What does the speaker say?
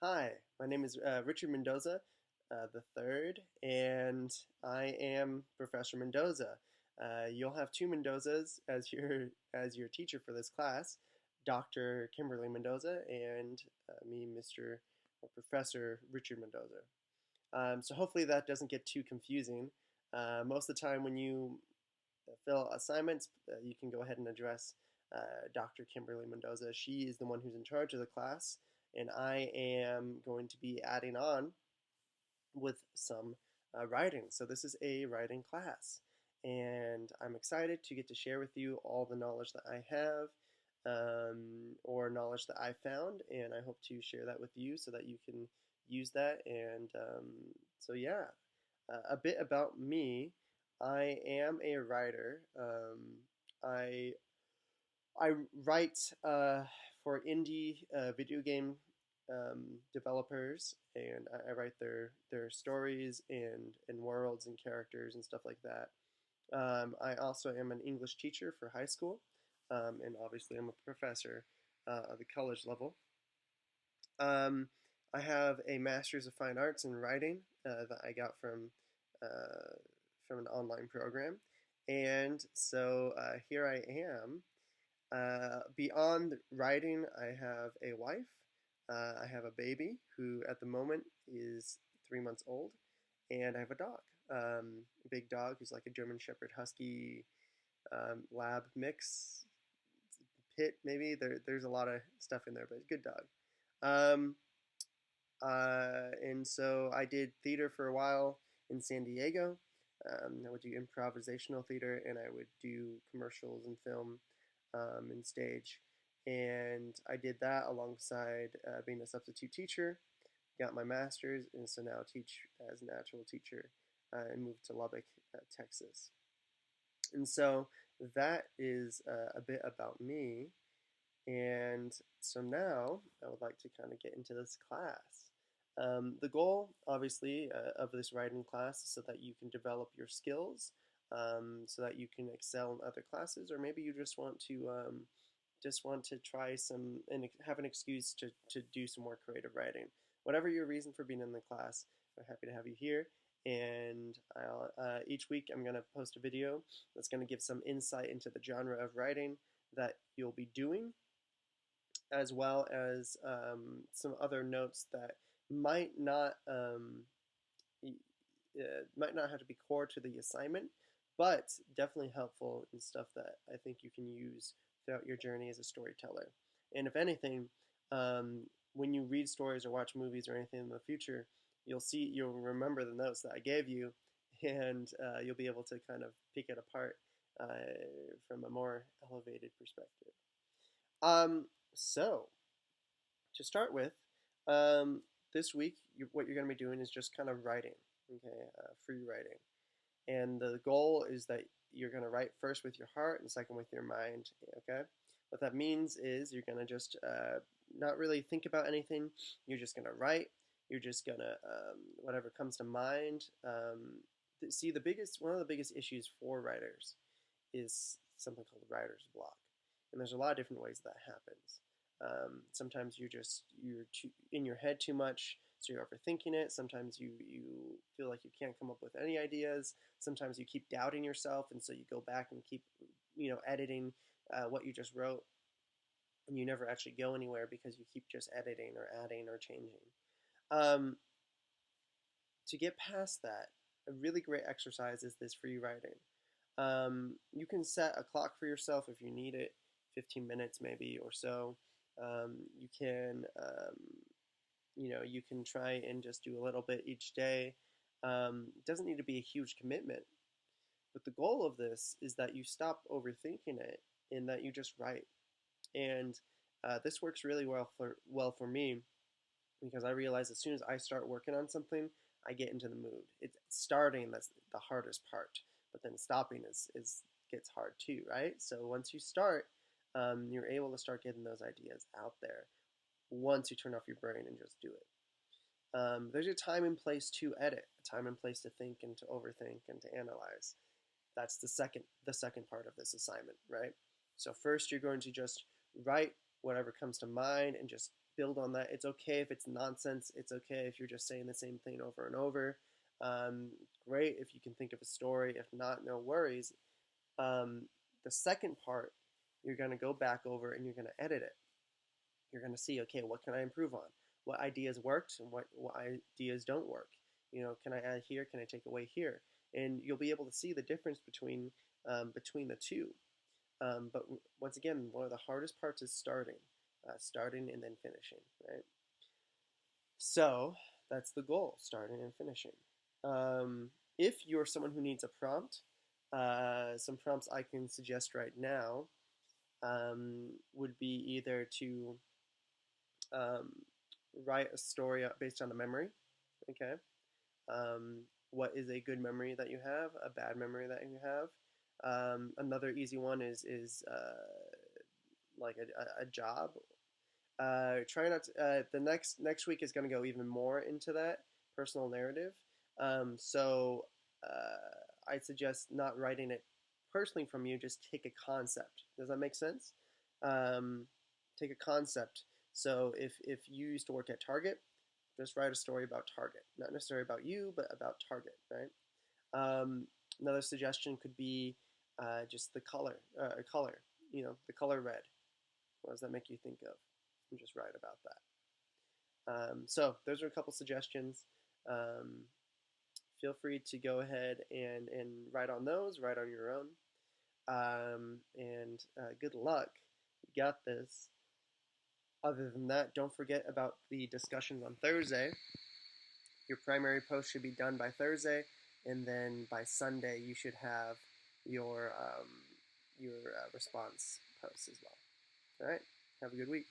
Hi, my name is Richard Mendoza the third, and I am Professor Mendoza. You'll have two Mendozas as your teacher for this class, Dr. Kimberly Mendoza and me, Mr. or Professor Richard Mendoza. So hopefully that doesn't get too confusing. Most of the time when you fill assignments, you can go ahead and address Dr. Kimberly Mendoza. She is the one who's in charge of the class, and I am going to be adding on with some writing. So this is a writing class, and I'm excited to get to share with you all the knowledge that I have or knowledge that I found, and I hope to share that with you so that you can use that. And so, yeah, a bit about me. I am a writer. I I write for indie video game developers, and I write their stories and worlds and characters and stuff like that. I also am an English teacher for high school, and obviously I'm a professor at the college level. Um, I have a Master's of Fine Arts in Writing that I got uh, from an online program, and so here I am. Beyond writing, I have a wife. I have a baby who, at the moment, is 3 months old, and I have a dog, a big dog who's like a German Shepherd Husky lab mix, pit maybe. There's a lot of stuff in there, but good dog. Um, and so I did theater for a while in San Diego. I would do improvisational theater, and I would do commercials and film and stage. And I did that alongside being a substitute teacher. Got my master's, and so now teach as an actual teacher and moved to Lubbock, Texas. And so that is a bit about me. And so now I would like to kind of get into this class. The goal, obviously, of this writing class is so that you can develop your skills, so that you can excel in other classes, or maybe you just want to try some and have an excuse to do some more creative writing. Whatever your reason for being in the class, I'm happy to have you here. And each week I'm going to post a video that's going to give some insight into the genre of writing that you'll be doing, as well as some other notes that might not might not have to be core to the assignment, but definitely helpful and stuff that I think you can use throughout your journey as a storyteller. And if anything, um, when you read stories or watch movies or anything in the future, you'll remember the notes that I gave you, and you'll be able to kind of pick it apart from a more elevated perspective. Um, so to start with, this week what you're going to be doing is just kind of writing, okay, free writing. And the goal is that you're going to write first with your heart and second with your mind, okay? What that means is you're going to just not really think about anything. You're just going to write. You're just going to, whatever comes to mind. See, one of the biggest issues for writers is something called writer's block. And there's a lot of different ways that happens. Sometimes you're too, in your head too much, so you're overthinking it. Sometimes you feel like you can't come up with any ideas. Sometimes you keep doubting yourself, and so you go back and keep editing what you just wrote, and you never actually go anywhere because you keep just editing or adding or changing. Um, to get past that, a really great exercise is this free writing. You can set a clock for yourself if you need it, 15 minutes maybe or so. You can, you can try and just do a little bit each day. It doesn't need to be a huge commitment, but the goal of this is that you stop overthinking it and that you just write. And this works really well for me because I realize as soon as I start working on something, I get into the mood. It's starting that's the hardest part, but then stopping is gets hard too, right? So once you start, you're able to start getting those ideas out there. Once you turn off your brain and just do it, there's a time and place to edit, a time and place to think and to overthink and to analyze. That's the second part of this assignment, right? So first, you're going to just write whatever comes to mind and just build on that. It's okay if it's nonsense. It's okay if you're just saying the same thing over and over. Um, Great if you can think of a story. If not, no worries. Um, the second part, you're going to go back over and you're going to edit it. You're going to see, okay, what can I improve on? What ideas worked and what ideas don't work? Can I add here? Can I take away here? And you'll be able to see the difference between the two. But once again, one of the hardest parts is starting and then finishing, right? So that's the goal, starting and finishing. If you're someone who needs a prompt, some prompts I can suggest right now would be either to um, write a story based on a memory. Okay. What is a good memory that you have? A bad memory that you have? Another easy one is like a job. Try not to, the next week is going to go even more into that personal narrative. So I suggest not writing it personally from you. Just take a concept. Does that make sense? Um, Take a concept. So if you used to work at Target, just write a story about Target, not necessarily about you, but about Target, right? Another suggestion could be just the color. The color red. What does that make you think of? And just write about that. So those are a couple suggestions. Um, Feel free to go ahead and write on those, write on your own. And good luck. You got this. Other than that, don't forget about the discussions on Thursday. Your primary post should be done by Thursday, and then by Sunday you should have your response post as well. All right. Have a good week.